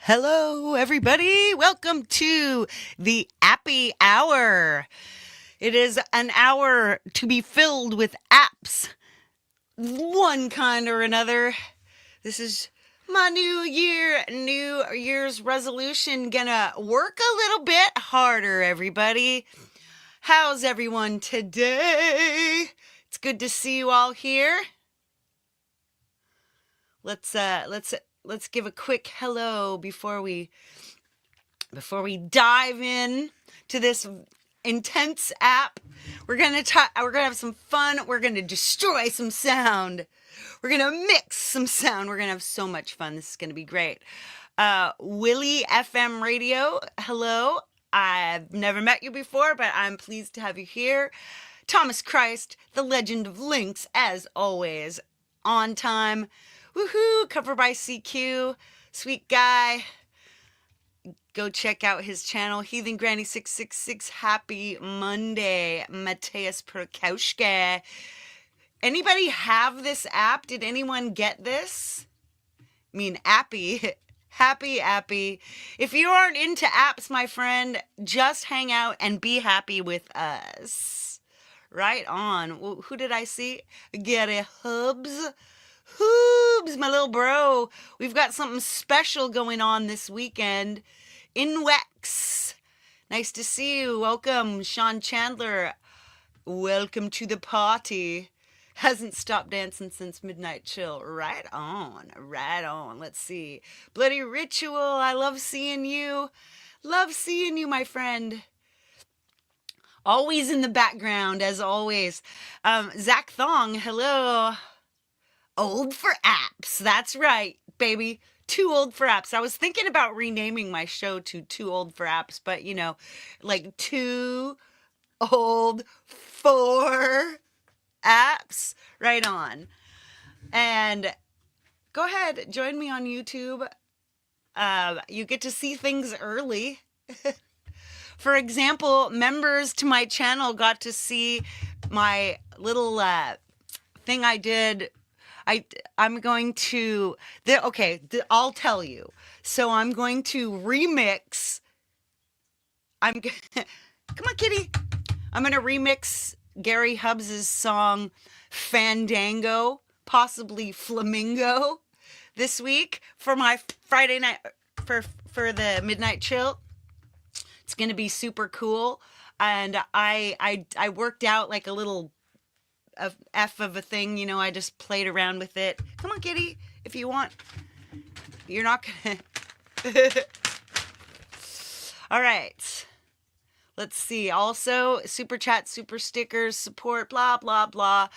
Hello, everybody. Welcome to the APPy Hour. It is an hour to be filled with apps, one kind or another. This is my New Year's resolution. Gonna work a little bit harder, everybody. How's everyone today? It's good to see you all here. Let's give a quick hello before we dive in to this intense app. We're gonna have some fun. We're gonna destroy some sound. We're gonna mix some sound. We're gonna have so much fun. This is gonna be great. Willie FM Radio, hello. I've never met you before, but I'm pleased to have you here. Thomas Christ, the Legend of Links, as always, on time. Woohoo! Cover by CQ. Sweet guy. Go check out his channel, Heathen Granny 666. Happy Monday, Mateus Prokaushka. Anybody have this app? Did anyone get this? I mean, APPy. Happy APPy. If you aren't into apps, my friend, just hang out and be happy with us. Right on. Well, who did I see? Gary Hubs. Hoobs, my little bro. We've got something special going on this weekend in Wex. Nice to see you. Welcome, Sean Chandler. Welcome to the party. Hasn't stopped dancing since Midnight Chill. Right on, right on. Let's see. Bloody Ritual, I love seeing you. Love seeing you, my friend. Always in the background, as always. Zach Thong, hello. Old for apps. That's right, baby. Too old for apps. I was thinking about renaming my show to Too Old for Apps, but like too old for apps. Right on. And go ahead, join me on YouTube. You get to see things early. For example, members to my channel got to see my little thing I did. I'm going to, I'll tell you. So I'm going to remix, come on, kitty. I'm going to remix Gary Hubbs' song Fandango, possibly Flamingo, this week for my Friday night, for the Midnight Chill. It's going to be super cool. And I worked out like a little F of a thing, I just played around with it. Come on, kitty, if you want. You're not gonna. All right. Let's see. Also, super chat, super stickers, support, blah, blah, blah.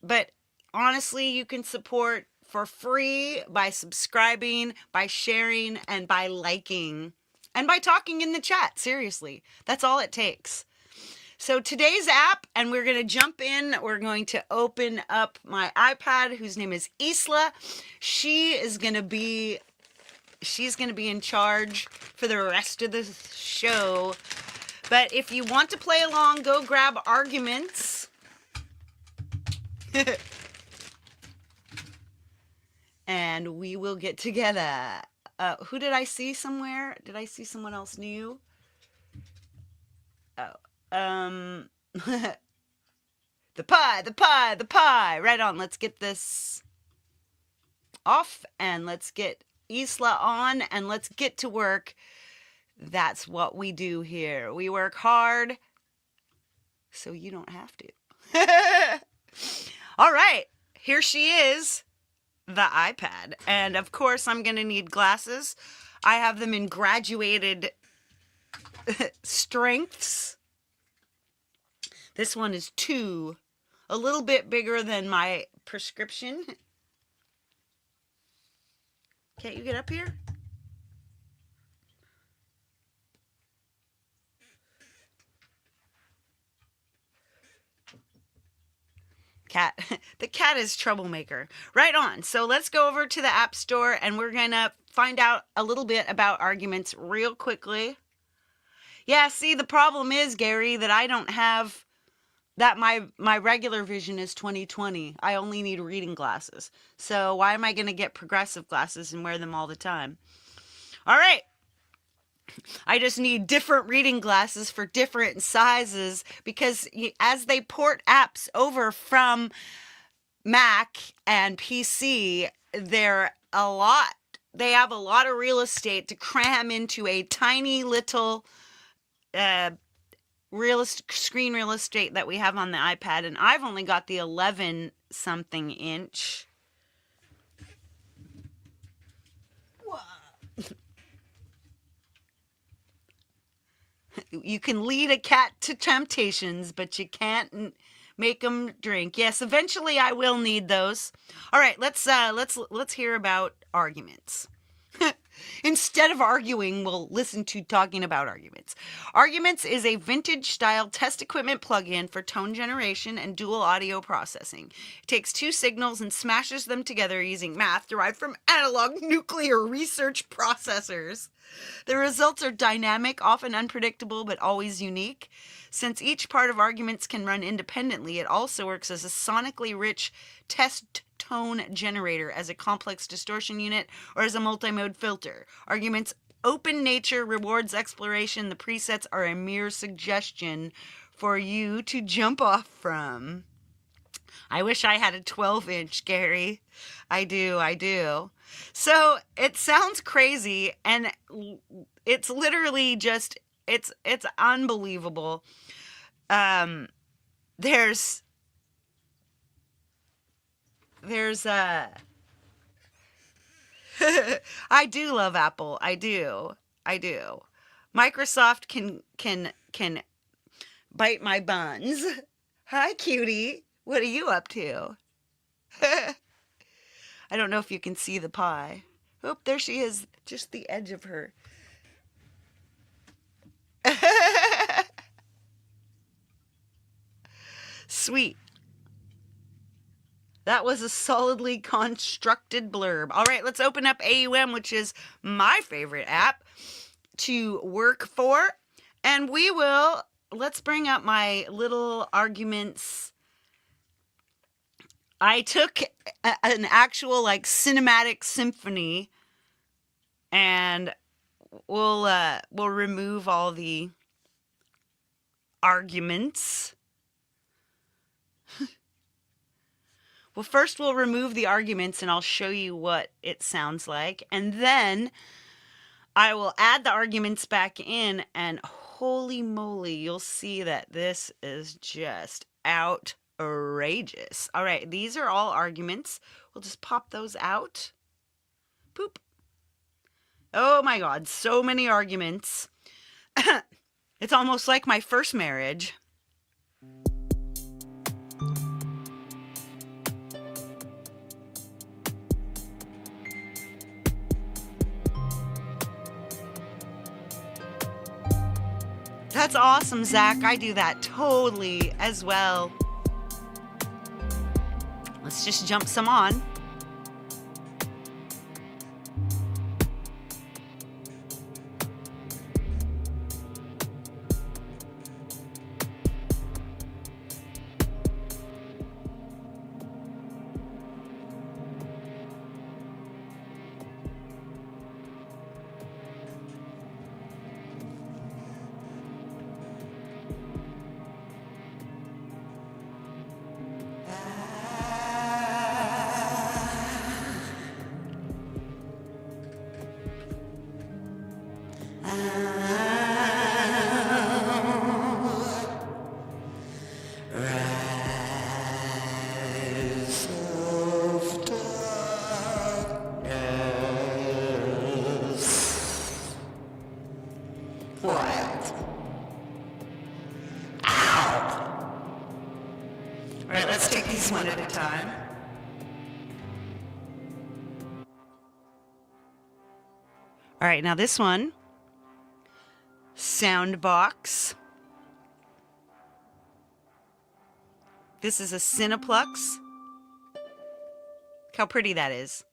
But honestly, you can support for free by subscribing, by sharing, and by liking. And by talking in the chat. Seriously. That's all it takes. So today's app, and we're going to jump in. We're going to open up my iPad, whose name is Isla. She's going to be in charge for the rest of the show. But if you want to play along, go grab arguments. And we will get together. Who did I see somewhere? Did I see someone else new? Oh. The pie. Right on. Let's get this off and let's get Isla on and let's get to work. That's what we do here. We work hard so you don't have to. All right. Here she is, the iPad. And of course, I'm going to need glasses. I have them in graduated strengths. This one is 2, a little bit bigger than my prescription. Can't you get up here? Cat. The cat is troublemaker. Right on. So let's go over to the App Store and we're going to find out a little bit about arguments real quickly. Yeah, see, the problem is, Gary, that I don't have that my regular vision is 20/20. I only need reading glasses. So why am I going to get progressive glasses and wear them all the time? All right. I just need different reading glasses for different sizes because as they port apps over from Mac and PC, they have a lot of real estate to cram into a tiny little screen real estate that we have on the iPad, and I've only got the 11 something inch. You can lead a cat to temptations, but you can't make them drink. Yes, eventually I will need those. All right, let's hear about arguments. Instead of arguing, we'll listen to talking about arguments. Arguments is a vintage-style test equipment plugin for tone generation and dual audio processing. It takes two signals and smashes them together using math derived from analog nuclear research processors. The results are dynamic, often unpredictable, but always unique. Since each part of arguments can run independently, it also works as a sonically rich test tone generator, as a complex distortion unit, or as a multi-mode filter. Arguments' open nature rewards exploration. The presets are a mere suggestion for you to jump off from. I wish I had a 12-inch, Gary. I do. So it sounds crazy, and it's literally just, it's unbelievable. There's I do love Apple. I do. Microsoft can bite my buns. Hi, cutie. What are you up to? I don't know if you can see the pie. Oh, there she is. Just the edge of her. Sweet. That was a solidly constructed blurb. All right, let's open up AUM, which is my favorite app to work for. And let's bring up my little arguments. I took an actual cinematic symphony, and we'll remove all the arguments. Well, first we'll remove the arguments and I'll show you what it sounds like. And then I will add the arguments back in, and holy moly, you'll see that this is just outrageous. All right, these are all arguments. We'll just pop those out. Boop. Oh my God, so many arguments. It's almost like my first marriage. That's awesome, Zach. I do that totally as well. Let's just jump some on. Let's take these one at a time. All right, now this one, sound box. This is a Cineplex. Look how pretty that is.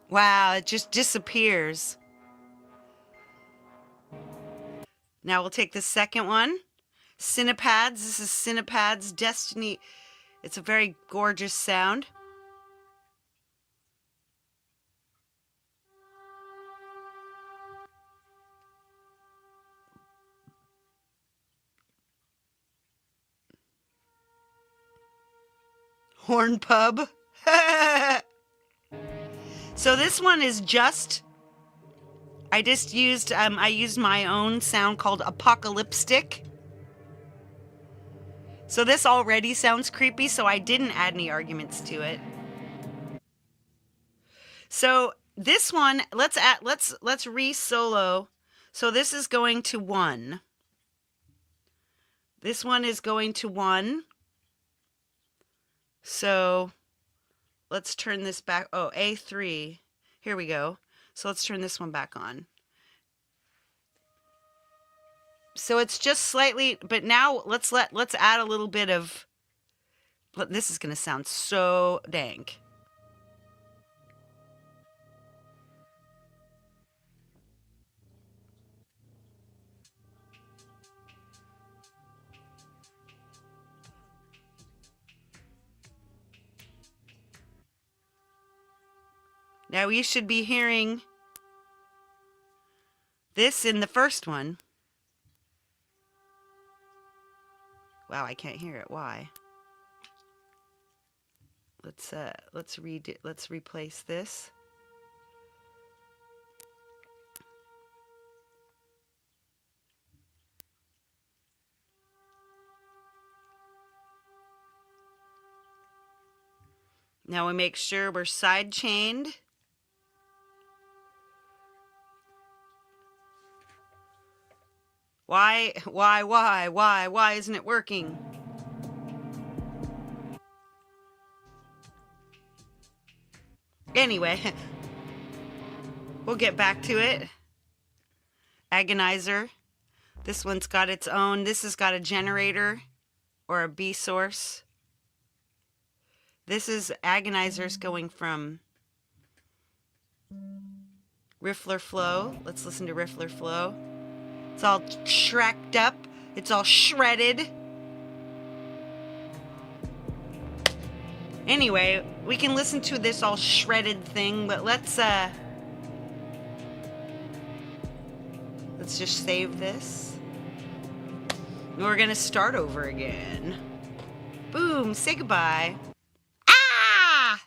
Wow, it just disappears. Now we'll take the second one. Cinepads. This is Cinepads Destiny. It's a very gorgeous sound. Horn Pub. So this one is just, I used my own sound called Apocalyptic. So this already sounds creepy, so I didn't add any arguments to it. So this one, let's re-solo. So this is going to 1. This one is going to 1. So let's turn this back. Oh, A3. Here we go. So let's turn this one back on. So it's just slightly, but now let's add a little bit of, this is going to sound so dank. Now you should be hearing this in the first one. Wow, I can't hear it. Why? Let's replace this. Now we make sure we're side chained. Why isn't it working? Anyway, we'll get back to it. Agonizer. This one's got its own. This has got a generator or a B source. This is Agonizer's going from Riffler Flow. Let's listen to Riffler Flow. It's all shreked up. It's all shredded. Anyway, we can listen to this all shredded thing, but let's just save this. And we're gonna start over again. Boom, say goodbye. Ah!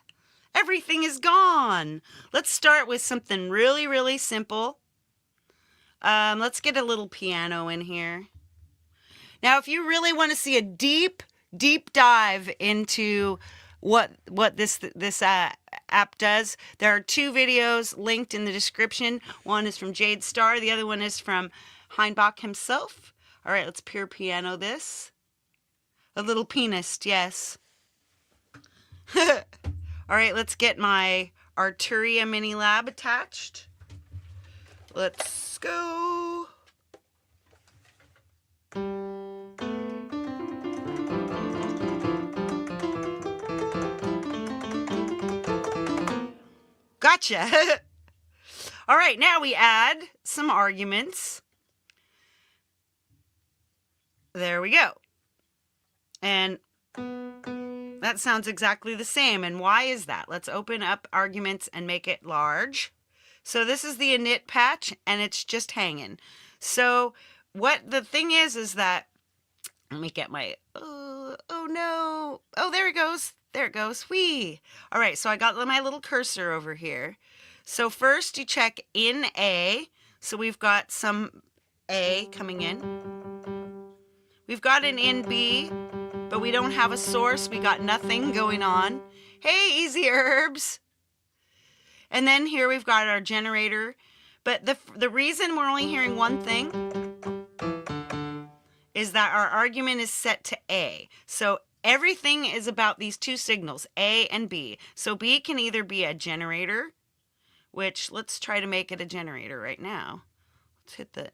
Everything is gone. Let's start with something really, really simple. Let's get a little piano in here. Now, if you really want to see a deep dive into what this app does, there are 2 videos linked in the description. One is from Jade Star. The other one is from Hainbach himself. All right, let's pure piano this. A little pianist, yes. All right, let's get my Arturia Mini Lab attached. Let's go. Gotcha. All right, now we add some arguments. There we go. And that sounds exactly the same. And why is that? Let's open up arguments and make it large. So this is the init patch, and it's just hanging. So what the thing is that, let me get my, oh no. Oh, there it goes. There it goes. Whee. All right, so I got my little cursor over here. So first you check in A. So we've got some A coming in. We've got an in B, but we don't have a source. We got nothing going on. Hey, Easy Herbs. And then here we've got our generator. But the reason we're only hearing one thing is that our argument is set to A. So everything is about these 2 signals, A and B. So B can either be a generator, which let's try to make it a generator right now. Let's hit the...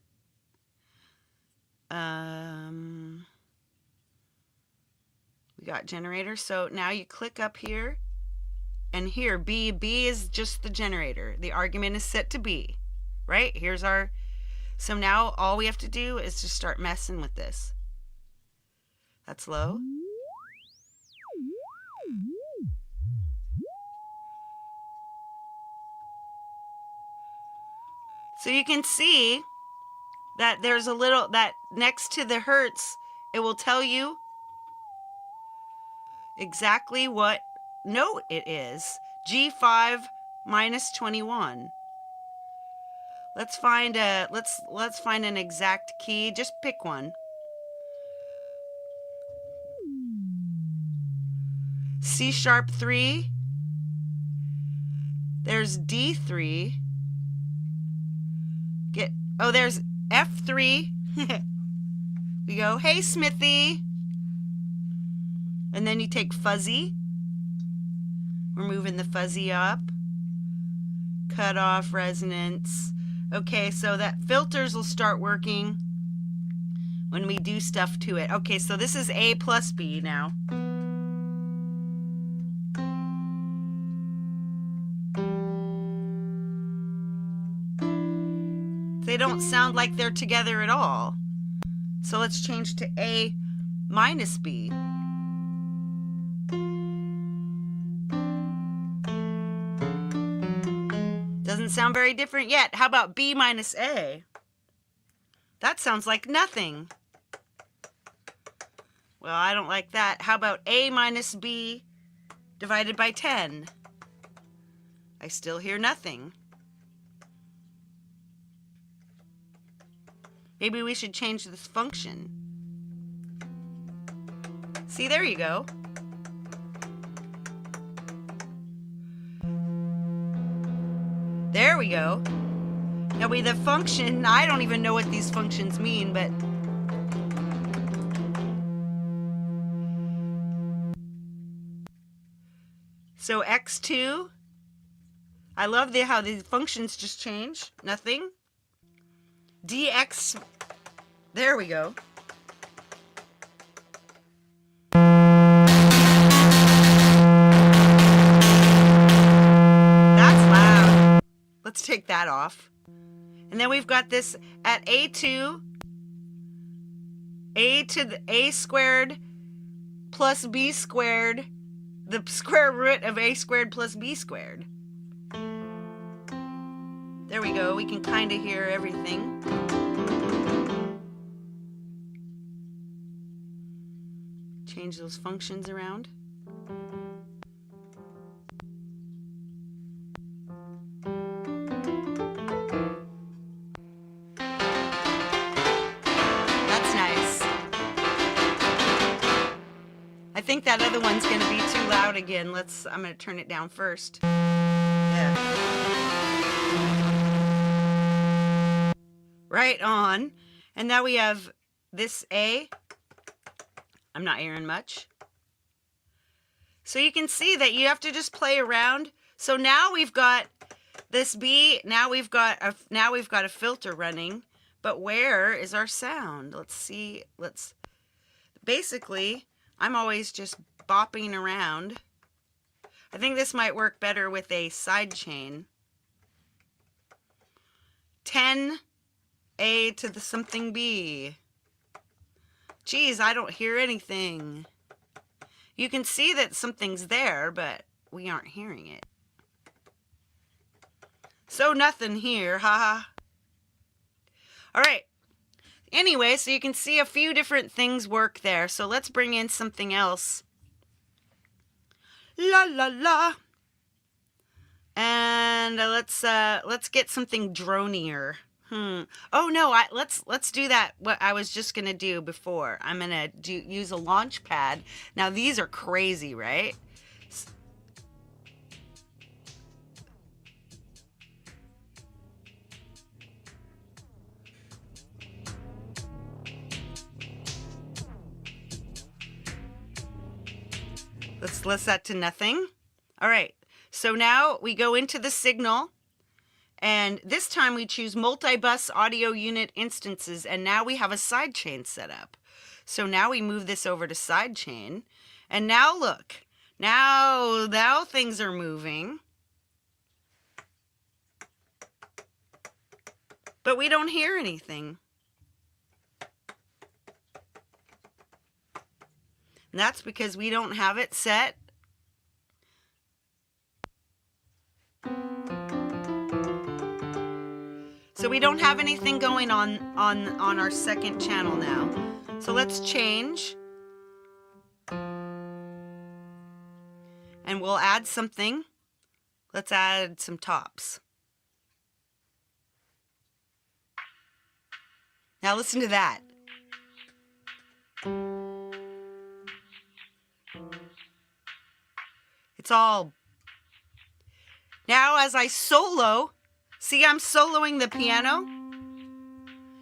we got generator. So now you click up here. And here, B is just the generator. The argument is set to B, right? Here's our, so now all we have to do is just start messing with this. That's low. So you can see that there's a little, that next to the hertz, it will tell you exactly what note it is. G5 minus 21. Let's find an exact key. Just pick one. C sharp 3. There's D3. There's F3. We go, hey Smithy. And then you take fuzzy. We're moving the fuzzy up. Cut off resonance. Okay, so that filters will start working when we do stuff to it. Okay, so this is A plus B now. They don't sound like they're together at all. So let's change to A minus B. Doesn't sound very different yet. How about B minus A? That sounds like nothing. Well, I don't like that. How about A minus B divided by 10? I still hear nothing. Maybe we should change this function. See, there you go. There we go. Now the function, I don't even know what these functions mean, but so x2, I love how these functions just change. Nothing. dx, there we go. That's loud. Let's take that off. And then we've got this at A2, A to the A squared plus B squared, the square root of A squared plus B squared. There we go. We can kind of hear everything. Change those functions around. That's nice. I think that other one's going to be too loud again. I'm going to turn it down first. Yeah. Right on. And now we have this A. I'm not hearing much. So you can see that you have to just play around. So now we've got this B. Now we've got a filter running. But where is our sound? Let's see. Basically, I'm always just bopping around. I think this might work better with a side chain. 10 A to the something B. Geez, I don't hear anything. You can see that something's there, but we aren't hearing it. So nothing here, haha. All right. Anyway, so you can see a few different things work there. So let's bring in something else. La la la. And let's get something dronier. Oh no, let's do that. What I was just gonna do before. I'm gonna use a launch pad. Now these are crazy, right? Let's let that to nothing. All right. So now we go into the signal. And this time we choose multi-bus audio unit instances, and now we have a sidechain set up. So now we move this over to sidechain, and now look, now things are moving. But we don't hear anything. And that's because we don't have it set. So we don't have anything going on our second channel now. So let's change. And we'll add something. Let's add some tops. Now listen to that. It's all... Now as I solo, see, I'm soloing the piano,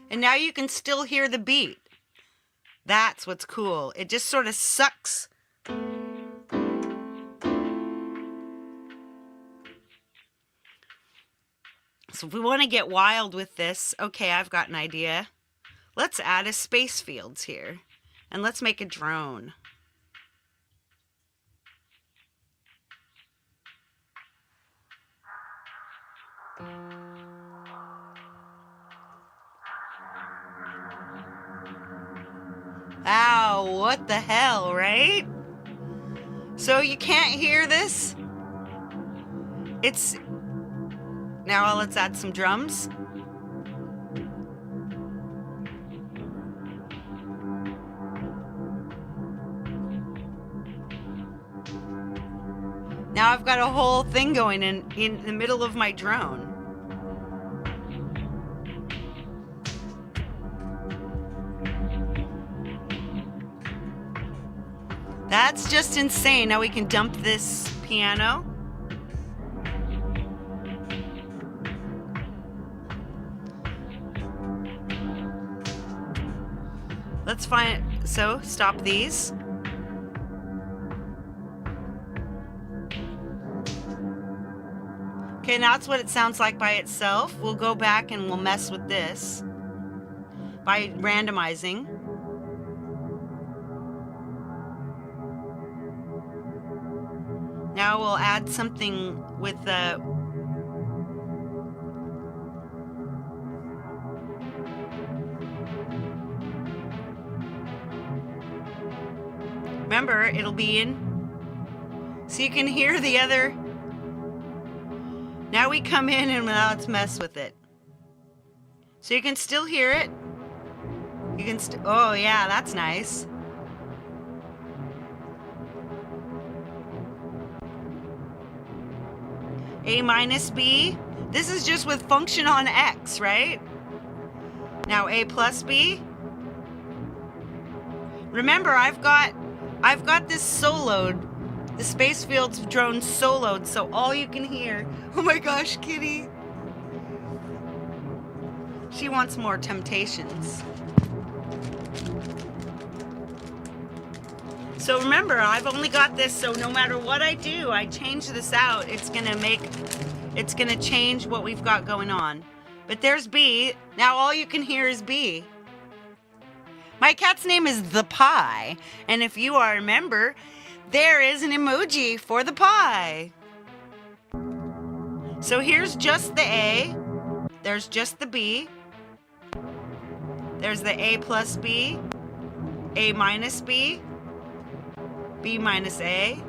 and now you can still hear the beat. That's what's cool. It just sort of sucks. So if we want to get wild with this, okay, I've got an idea. Let's add a space fields here, and let's make a drone. Ow, what the hell, right? So you can't hear this? It's... Now let's add some drums. Now I've got a whole thing going in the middle of my drone. That's just insane. Now we can dump this piano. Let's find, so stop these. Okay, now that's what it sounds like by itself. We'll go back and we'll mess with this by randomizing. Now we'll add something with the... Remember, it'll be in... So you can hear the other... Now we come in and now let's mess with it. So you can still hear it. You can oh yeah, that's nice. A minus B. This is just with function on X, right? Now A plus B. Remember, I've got this soloed. The space fields drone soloed, so all you can hear... Oh my gosh, Kitty. She wants more temptations. So remember, I've only got this, so no matter what I do, I change this out, it's gonna change what we've got going on. But there's B. Now all you can hear is B. My cat's name is the Pie, and if you are a member, there is an emoji for the pie. So here's just the A. There's just the B. There's the A plus B. A minus B. B minus A.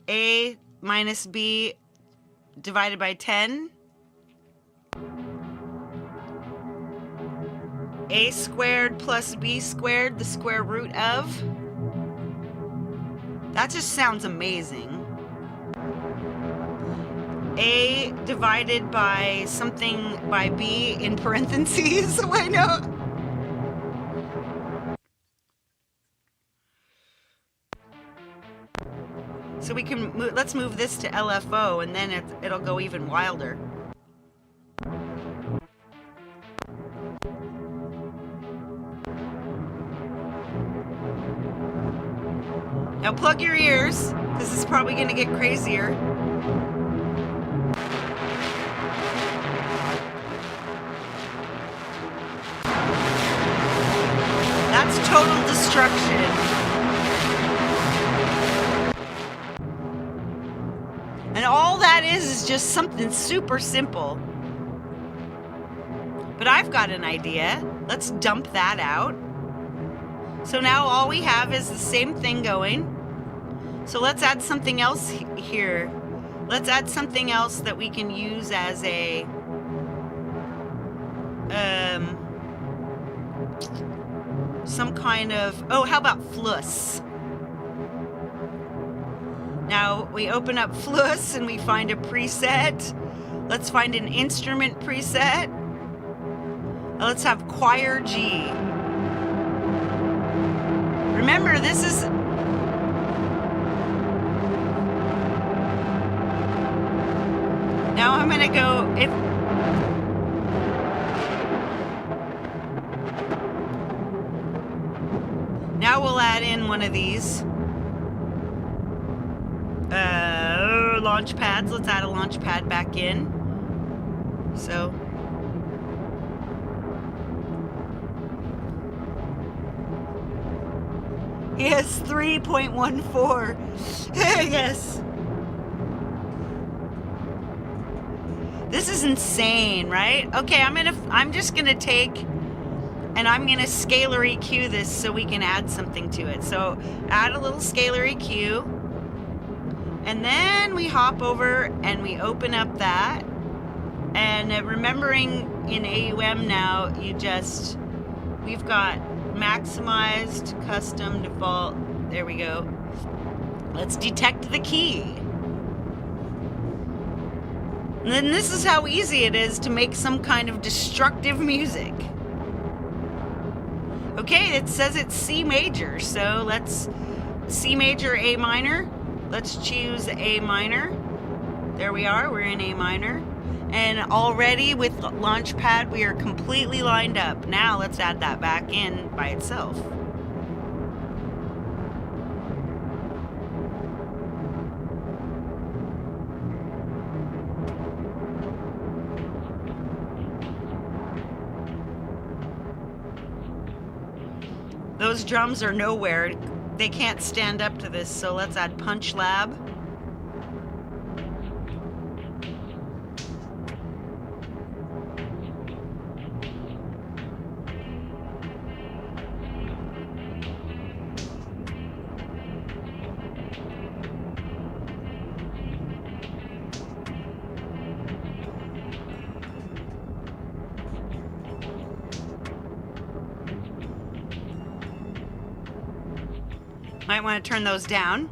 A minus B divided by 10. A squared plus B squared, the square root of. That just sounds amazing. A divided by something by B in parentheses. I know. So we can let's move this to LFO, and then it'll go even wilder. Now plug your ears, because this is probably going to get crazier. That's total destruction. And all that is just something super simple. But I've got an idea. Let's dump that out. So now all we have is the same thing going. So let's add something else here. Let's add something else that we can use as a some kind of, oh, how about fluss? Now we open up fluss and we find a preset. Let's find an instrument preset. Let's have choir G. Remember, this is now I'm gonna go if now we'll add in one of these launch pads. Let's add a launch pad back in. So yes, 3.14. Yes. This is insane, right? Okay, I'm just gonna take and I'm gonna scalar EQ this so we can add something to it. So add a little scalar EQ, and then we hop over and we open up that. And remembering in AUM now, we've got maximized, custom, default. There we go. Let's detect the key. And then this is how easy it is to make some kind of destructive music. Okay, it says it's C major, so let's C major, A minor. Let's choose A minor. There we are, we're in A minor. And already with Launchpad, we are completely lined up. Now let's add that back in by itself. Those drums are nowhere. They can't stand up to this, so let's add Punch Lab. Might want to turn those down.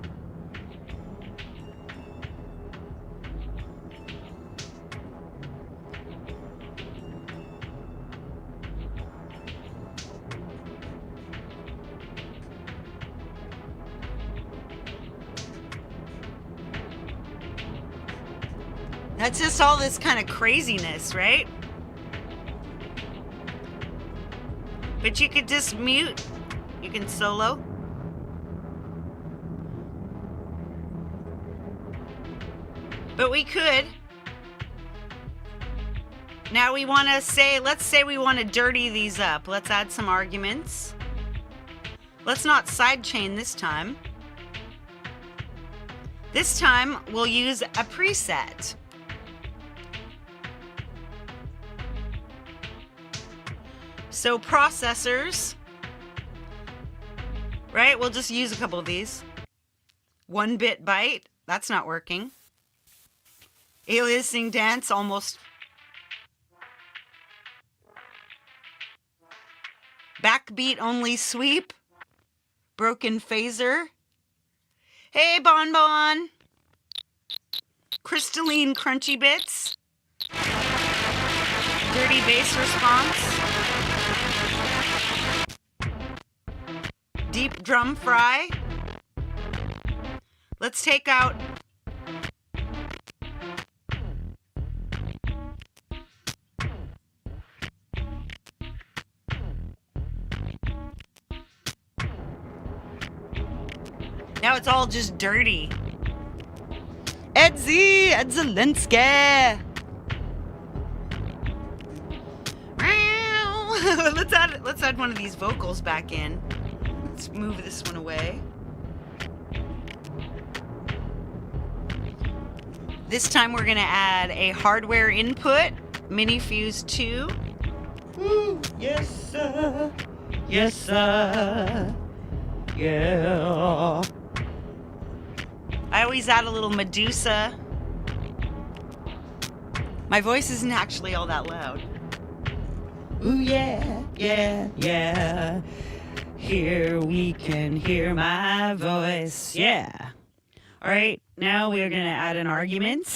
That's just all this kind of craziness, right? But you could just mute. You can solo. But we could. Now we want to say, let's say we want to dirty these up. Let's add some arguments. Let's not sidechain this time. This time we'll use a preset. So processors, right? We'll just use a couple of these. 1-bit byte, that's not working. Aliasing dance, almost. Backbeat only sweep. Broken phaser. Hey, Bon Bon. Crystalline crunchy bits. Dirty bass response. Deep drum fry. Let's take out now it's all just dirty. Edzelinski. Let's add one of these vocals back in. Let's move this one away. This time we're gonna add a hardware input, Mini Fuse 2. Ooh, yes sir, yes sir. yeah. I always add a little Medusa. My voice isn't actually all that loud. Ooh, yeah, yeah, yeah. Here we can hear my voice. Yeah. All right, now we're going to add an argument.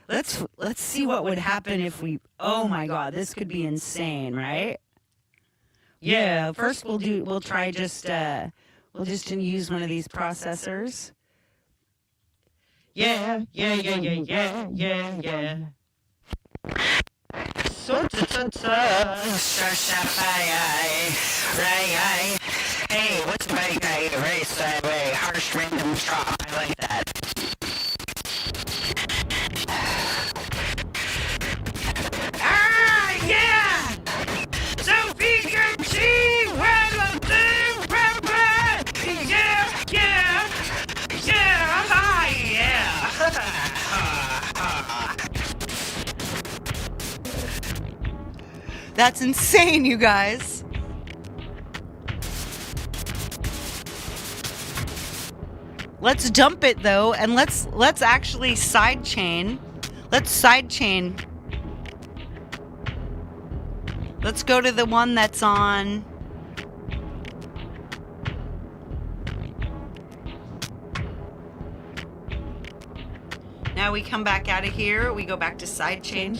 Let's see what would happen if we... Oh my god, this could be insane, right? Yeah, first we'll try just we'll just use one of these processors. Yeah, yeah, yeah, yeah, yeah, yeah, yeah. Hey, what's my guy? Race way, harsh random chop. I like that. Ah, yeah! Sophie Gucci, yeah, yeah, yeah, yeah. That's insane, you guys. Let's dump it though, and let's actually sidechain. Let's sidechain. Let's go to the one that's on. Now we come back out of here. We go back to sidechain.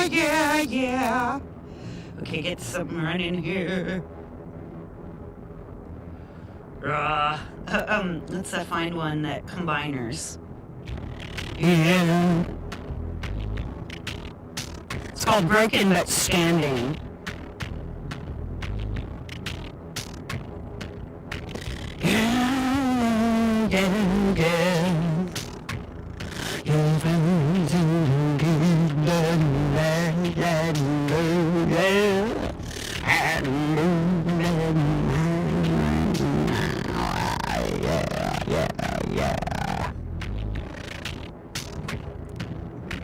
Yeah. Yeah. Okay, get something running here. Let's find one that combiners. Yeah. It's called Broken But Standing.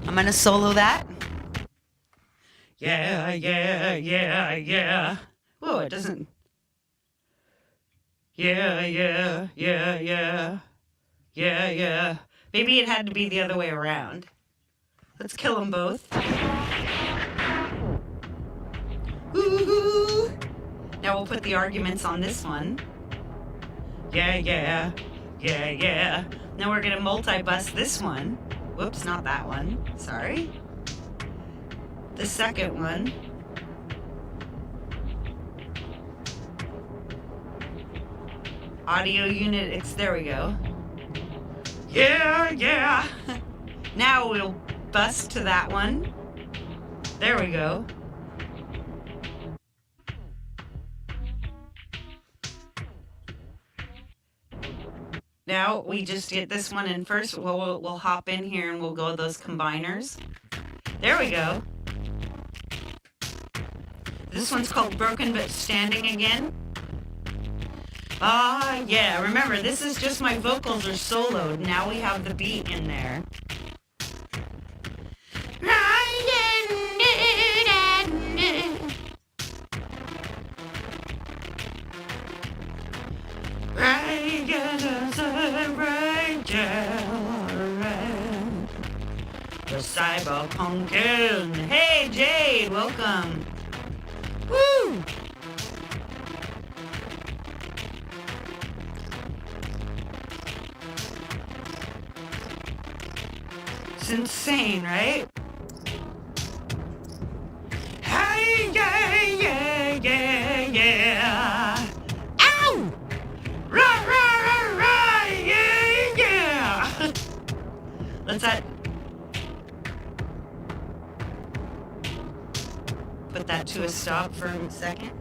I'm gonna solo that. Yeah. Whoa, it doesn't. Yeah. Maybe it had to be the other way around. Let's kill them both. Ooh. Now we'll put the arguments on this one. Yeah. Now we're gonna multi-bus this one. Whoops, not that one. Sorry. The second one. Audio unit, there we go. Yeah. Now we'll bus to that one. There we go. Now we just get this one in first. We'll hop in here and we'll go with those combiners. There we go. This one's called Broken But Standing again. Yeah, remember, this is just my vocals are soloed. Now we have the beat in there. The Cyberpunkin. Hey, Jade, welcome. Woo! It's insane, right? Hey, yeah. Ow! Rah, yeah. Let's put that to a stop for a second.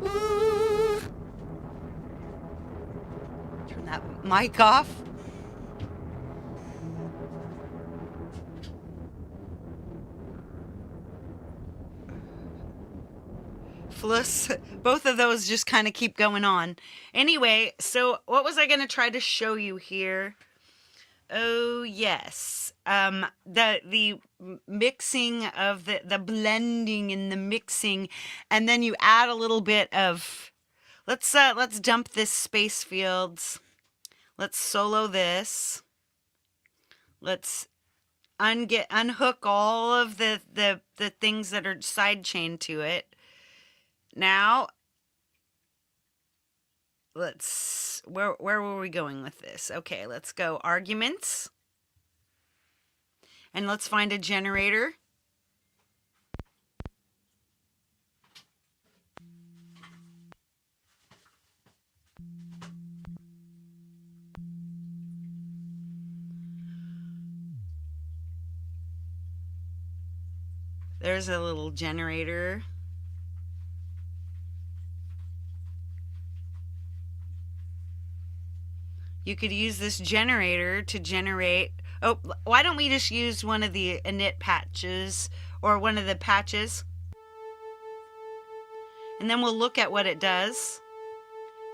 Ooh. Turn that mic off. fluss. Both of those just kind of keep going on. Anyway, so what was I going to try to show you here? Oh, yes. The mixing of the blending and the mixing, and then you add a little bit of, let's dump this space fields. Let's solo this. Let's unhook all of the things that are sidechained to it. Now, where were we going with this? Okay, let's go arguments. And let's find a generator. There's a little generator. You could use this generator to generate... Oh, why don't we just use one of the init patches, or one of the patches, and then we'll look at what it does.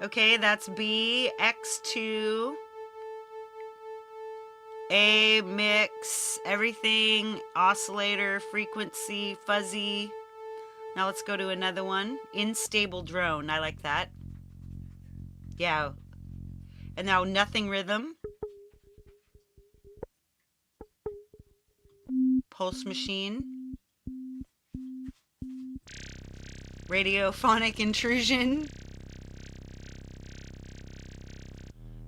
Okay, that's B, X2, A, mix, everything, oscillator, frequency, fuzzy. Now let's go to another one. Unstable drone, I like that. Yeah. And now nothing rhythm. Pulse machine. Radiophonic intrusion.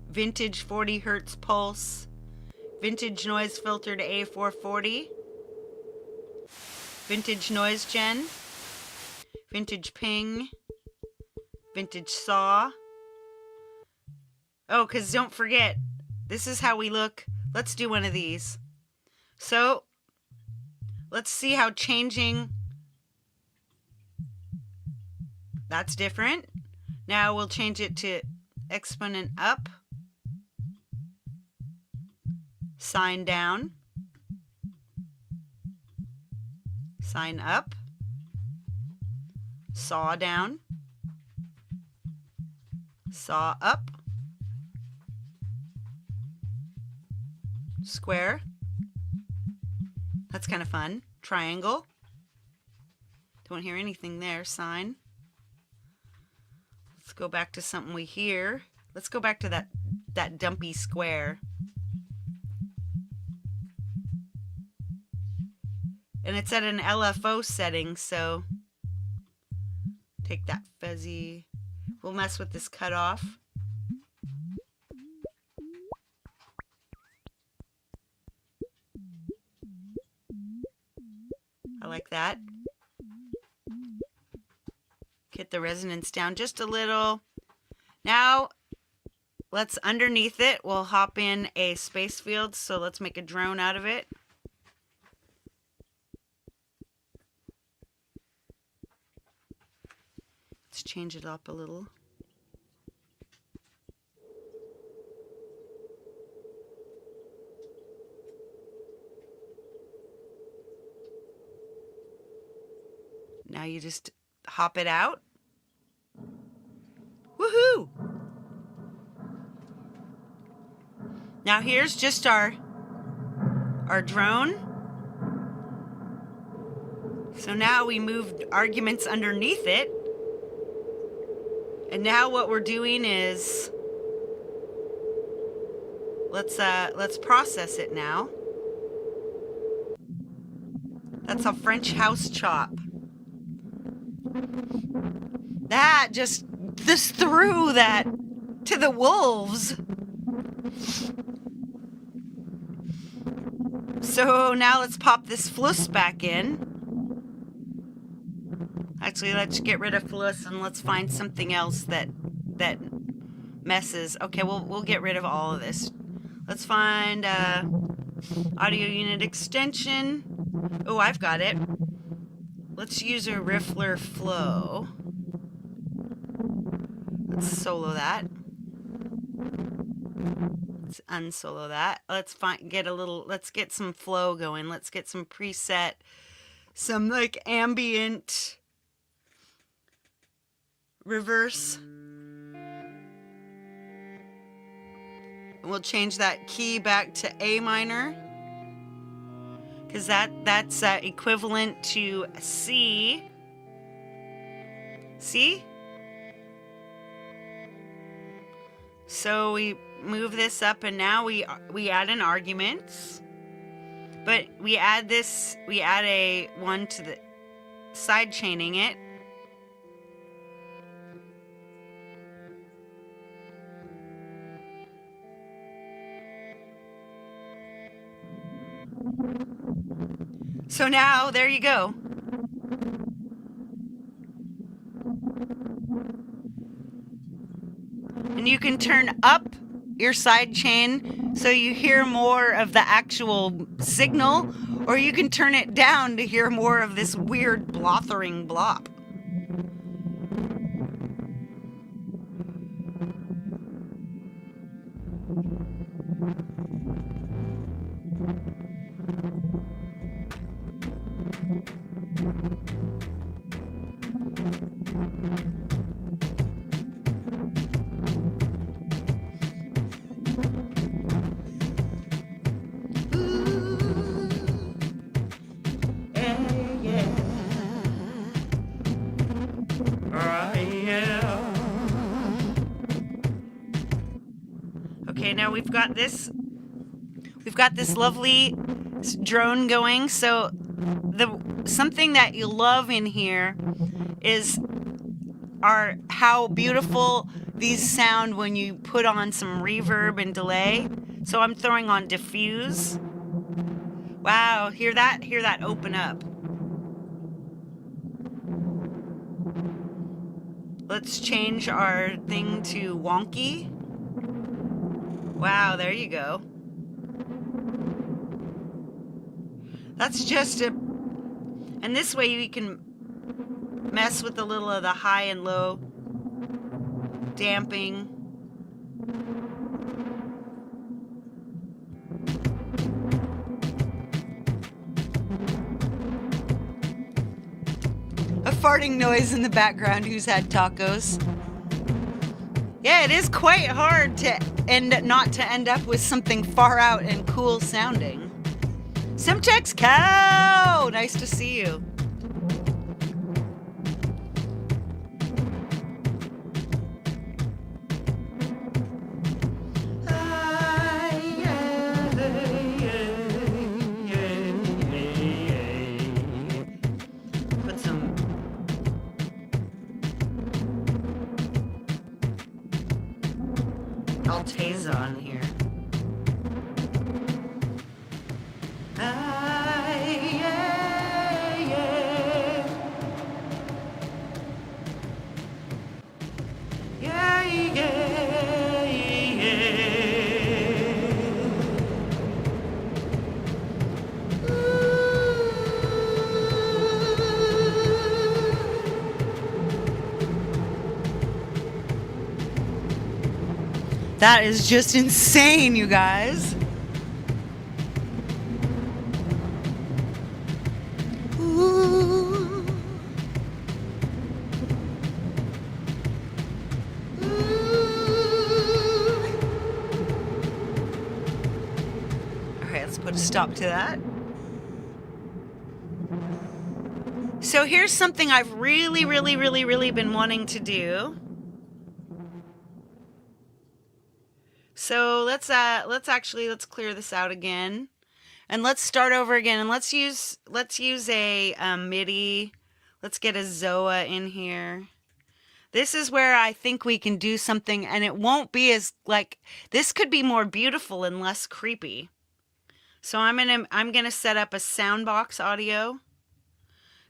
Vintage 40 hertz pulse. Vintage noise filter to A440. Vintage noise gen. Vintage ping. Vintage saw. Oh, because don't forget, this is how we look. Let's do one of these. So, let's see how changing... That's different. Now we'll change it to exponent up. Sine down. Sine up. Saw down. Saw up. Square. That's kind of fun. Triangle. Don't hear anything there. Sine. Let's go back to something we hear. Let's go back to that dumpy square. And it's at an LFO setting, so take that fuzzy. We'll mess with this cutoff. I like that. Get the resonance down just a little. Now, let's underneath it, we'll hop in a space field. So let's make a drone out of it. Let's change it up a little. Now you just hop it out. Woohoo! Now here's just our drone. So now we moved arguments underneath it. And now what we're doing is let's process it now. That's a French house chop. That just threw that to the wolves. So now let's pop this fluss back in. Actually, let's get rid of fluss and let's find something else that messes. Okay, we'll get rid of all of this. Let's find audio unit extension. Oh, I've got it. Let's use a riffler flow. Let's solo that. Let's unsolo that. Let's get some flow going. Let's get some preset, some like ambient reverse. We'll change that key back to A minor, because that's equivalent to C. See? So we move this up, and now we add an argument, but we add a one to the side chaining it. So now, there you go. And you can turn up your side chain so you hear more of the actual signal, or you can turn it down to hear more of this weird blothering blop. Okay, now we've got this lovely drone going. So something that you love in here is how beautiful these sound when you put on some reverb and delay. So I'm throwing on diffuse. Wow, hear that open up. Let's change our thing to wonky. Wow, there you go. That's just and this way you can mess with a little of the high and low damping. A farting noise in the background. Who's had tacos? Yeah, it is quite hard to not to end up with something far out and cool sounding. Simtex Cow! Nice to see you. Put some Alteza on here. That is just insane, you guys. Ooh. Okay, let's put a stop to that. So here's something I've really been wanting to do. So let's clear this out again, and let's start over again, and let's use a MIDI. Let's get a Zoa in here. This is where I think we can do something, and it won't be as this could be more beautiful and less creepy. So I'm gonna set up a soundbox audio,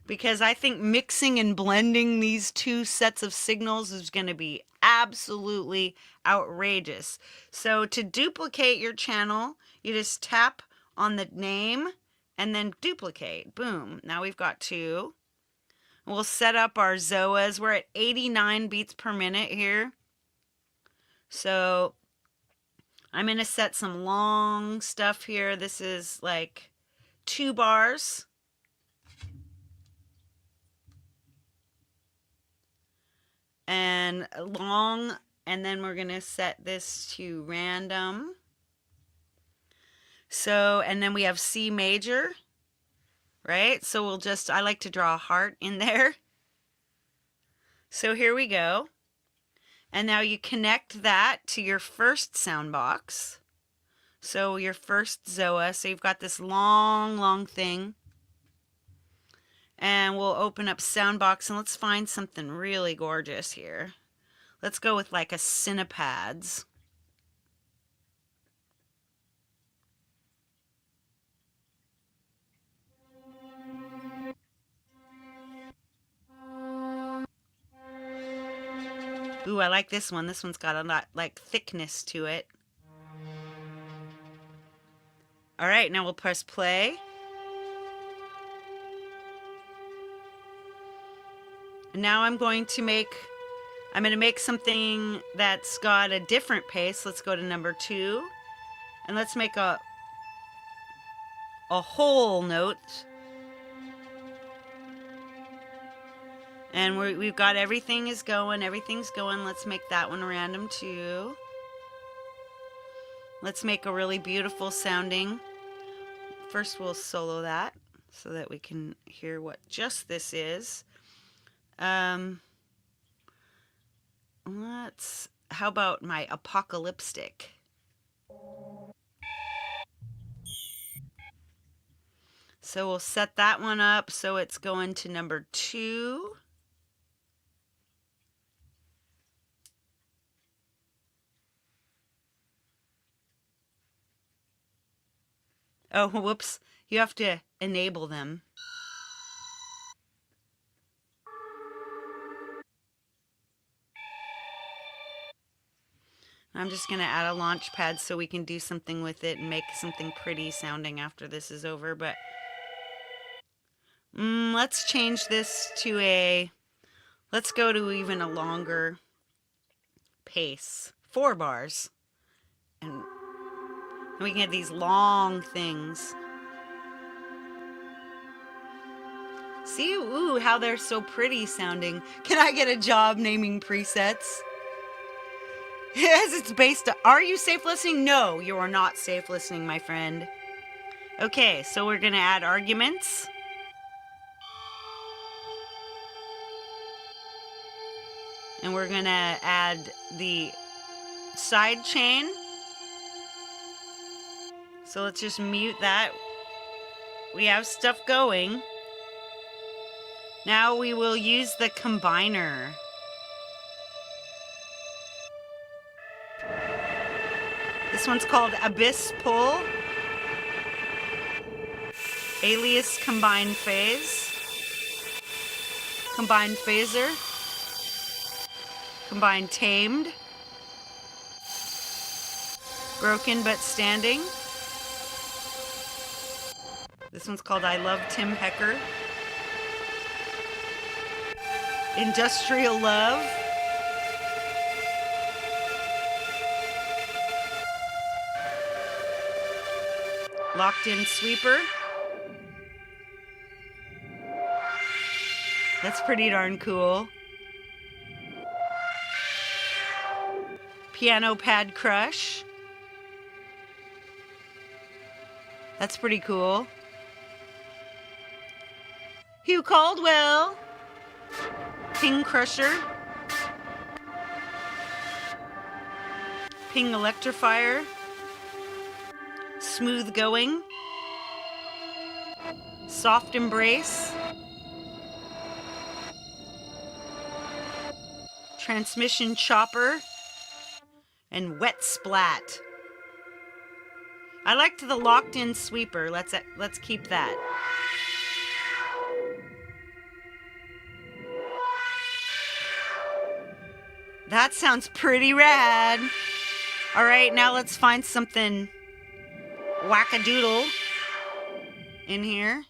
because I think mixing and blending these two sets of signals is going to be absolutely outrageous. So to duplicate your channel, you just tap on the name and then duplicate. Boom. Now we've got two. We'll set up our Zoas. We're at 89 beats per minute here. So I'm going to set some long stuff here. This is like 2 bars. and long, and then we're going to set this to random. So, and then we have C major, right? So we'll just, I like to draw a heart in there. So here we go. And now you connect that to your first sound box. So your first Zoa, so you've got this long, long thing. And we'll open up Soundbox and let's find something really gorgeous here. Let's go with like a Cinepads. Ooh, I like this one. This one's got a lot like thickness to it. All right, now we'll press play. And now I'm going to make something that's got a different pace. Let's go to number 2. And let's make a whole note. And we've got everything's going. Let's make that one random too. Let's make a really beautiful sounding. First we'll solo that so that we can hear what just this is. How about my apocalyptic? So we'll set that one up so it's going to number 2. Oh, whoops. You have to enable them. I'm just going to add a launch pad so we can do something with it and make something pretty sounding after this is over. But let's change this to let's go to even a longer pace. 4 bars. And we can get these long things. See, ooh, how they're so pretty sounding. Can I get a job naming presets? Yes, it's based on, are you safe listening? No, you are not safe listening, my friend. Okay, so we're gonna add arguments. And we're gonna add the side chain. So let's just mute that. We have stuff going. Now we will use the combiner. This one's called Abyss Pull. Alias Combined Phase. Combined Phaser. Combined Tamed. Broken but Standing. This one's called I Love Tim Hecker. Industrial Love. Locked In Sweeper. That's pretty darn cool. Piano Pad Crush. That's pretty cool. Hugh Caldwell. Ping Crusher. Ping Electrifier. Smooth Going. Soft Embrace. Transmission Chopper. And Wet Splat. I liked the Locked In Sweeper. Let's keep that. That sounds pretty rad. All right, now let's find something wackadoodle in here.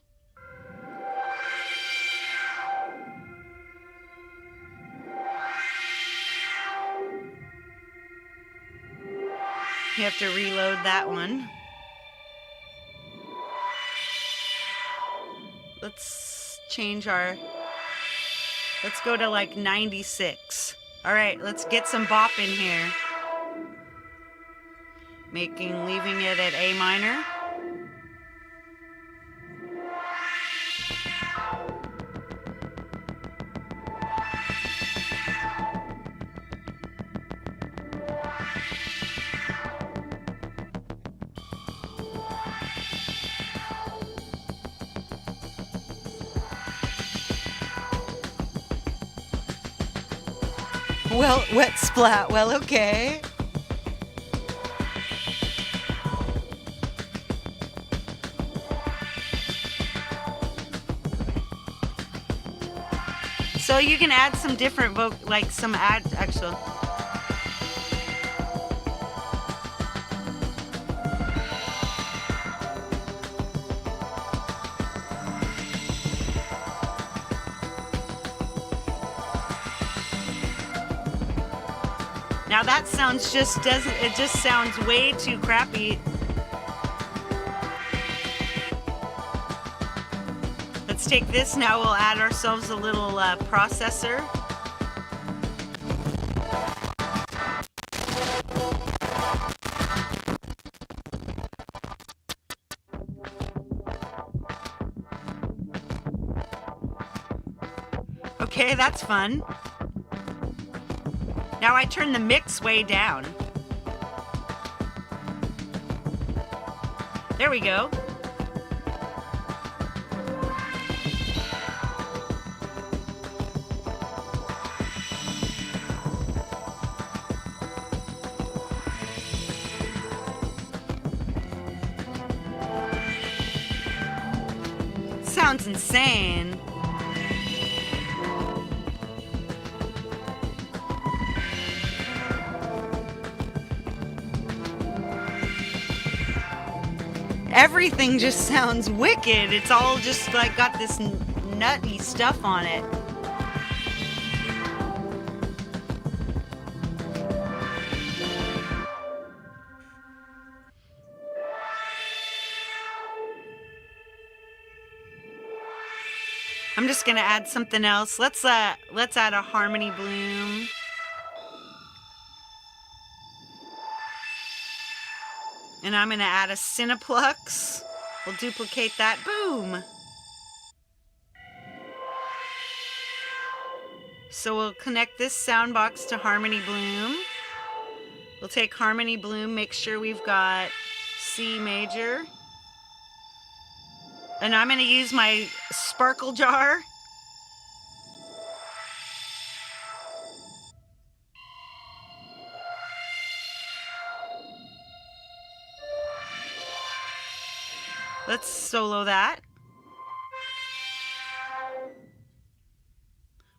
You have to reload that one. Let's change let's go to like 96. All right, let's get some bop in here. Leaving it at A minor. Well, wet splat. Well, okay. So you can add some different actual. Now that sounds it just sounds way too crappy. Let's take this now, we'll add ourselves a little processor. Okay, that's fun. Now I turn the mix way down. There we go. Sounds insane. Everything just sounds wicked. It's all just like got this nutty stuff on it. I'm just gonna add something else. Let's add a harmony bloom. And I'm gonna add a Cineplux. We'll duplicate that. Boom! So we'll connect this sound box to Harmony Bloom. We'll take Harmony Bloom, make sure we've got C major. And I'm gonna use my sparkle jar. Let's solo that.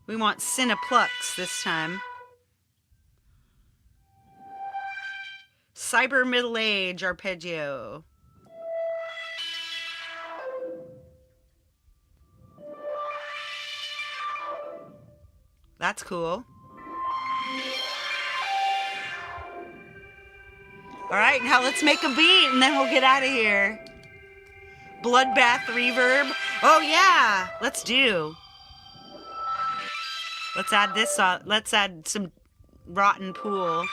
We want Cineplux this time. Cyber Middle Age arpeggio. That's cool. All right, now let's make a beat and then we'll get out of here. Bloodbath reverb. Oh yeah, let's do. Let's add this on. Let's add some rotten pool.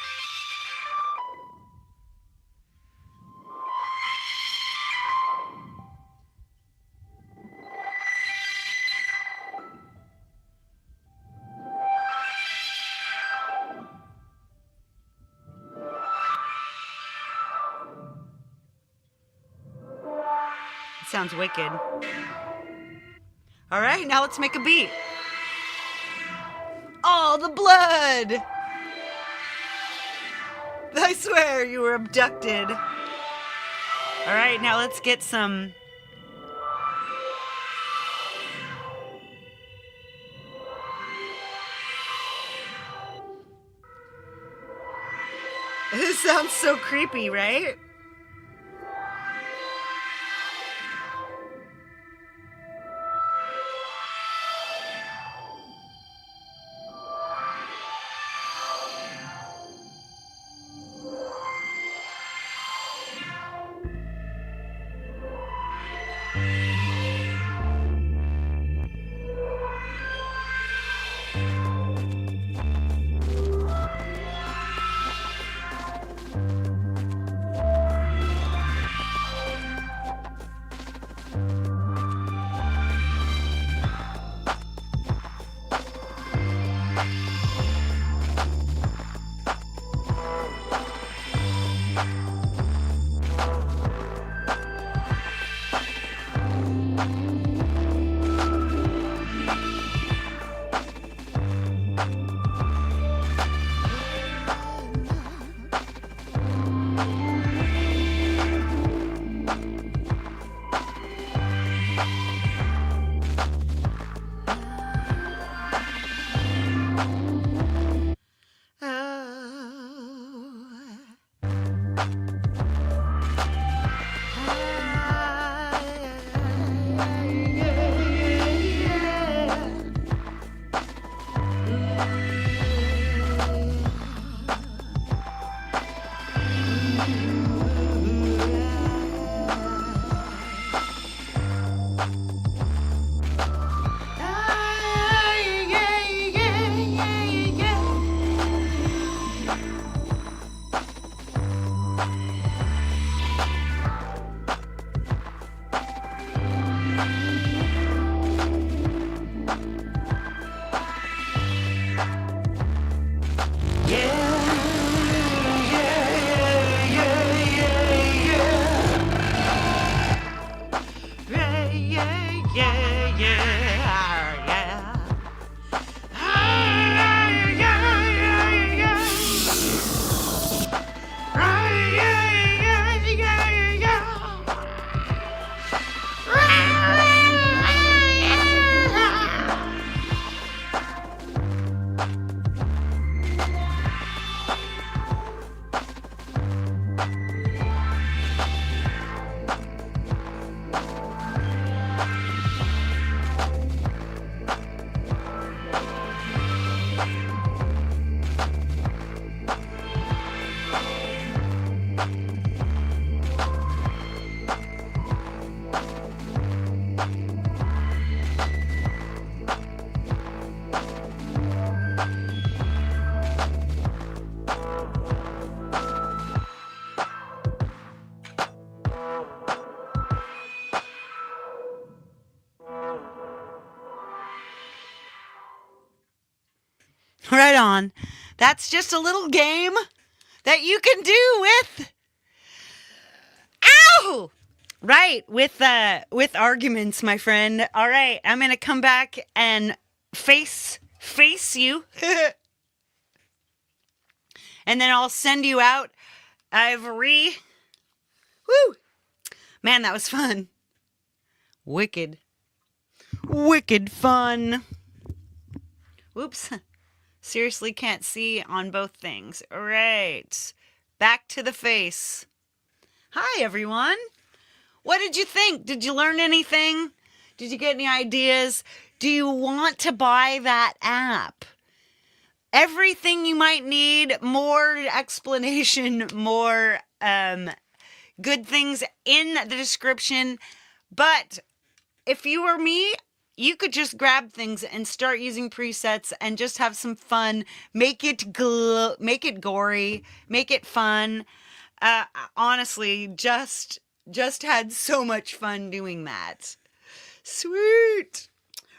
Sounds wicked. All right, now let's make a beat. All the blood! I swear you were abducted. All right, now let's get some. This sounds so creepy, right? yeah, yeah, yeah. Right on. That's just a little game that you can do with, ow! Right, with arguments, my friend. All right, I'm going to come back and face you. And then I'll send you out. Woo! Man, that was fun. Wicked fun. Whoops. Seriously can't see on both things. All right. Back to the face. Hi, everyone. What did you think? Did you learn anything? Did you get any ideas? Do you want to buy that app? Everything you might need, more explanation, more good things in the description. But if you were me, you could just grab things and start using presets and just have some fun. Make it gory, make it fun. Honestly, just had so much fun doing that. Sweet.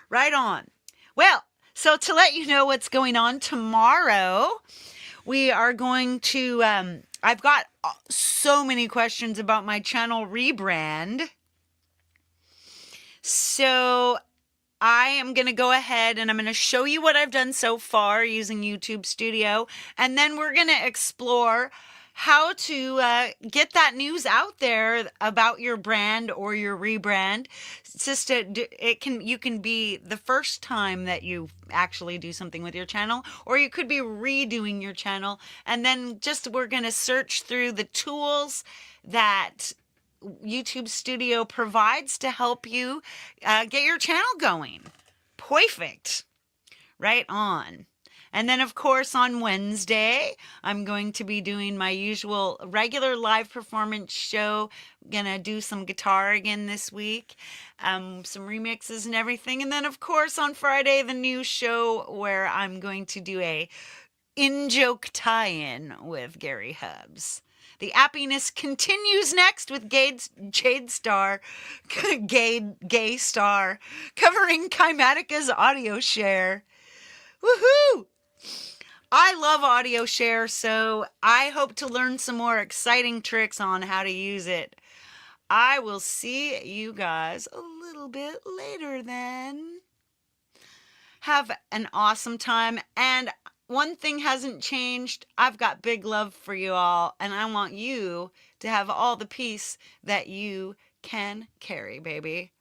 Right on. Well, so to let you know what's going on tomorrow, we are going to, I've got so many questions about my channel rebrand. So I am going to go ahead and I'm going to show you what I've done so far using YouTube Studio. And then we're going to explore how to get that news out there about your brand or your rebrand. It's just you can be the first time that you actually do something with your channel, or you could be redoing your channel. And then we're going to search through the tools that YouTube Studio provides to help you get your channel going. Perfect. Right on. And then, of course, on Wednesday, I'm going to be doing my usual regular live performance show. Gonna do some guitar again this week, some remixes and everything. And then, of course, on Friday, the new show where I'm going to do a in-joke tie-in with Gary Hubbs. The appiness continues next with Gay Star, covering Kymatica's audio share. Woohoo! I love audio share, so I hope to learn some more exciting tricks on how to use it. I will see you guys a little bit later then. Have an awesome time. And one thing hasn't changed. I've got big love for you all, and I want you to have all the peace that you can carry, baby.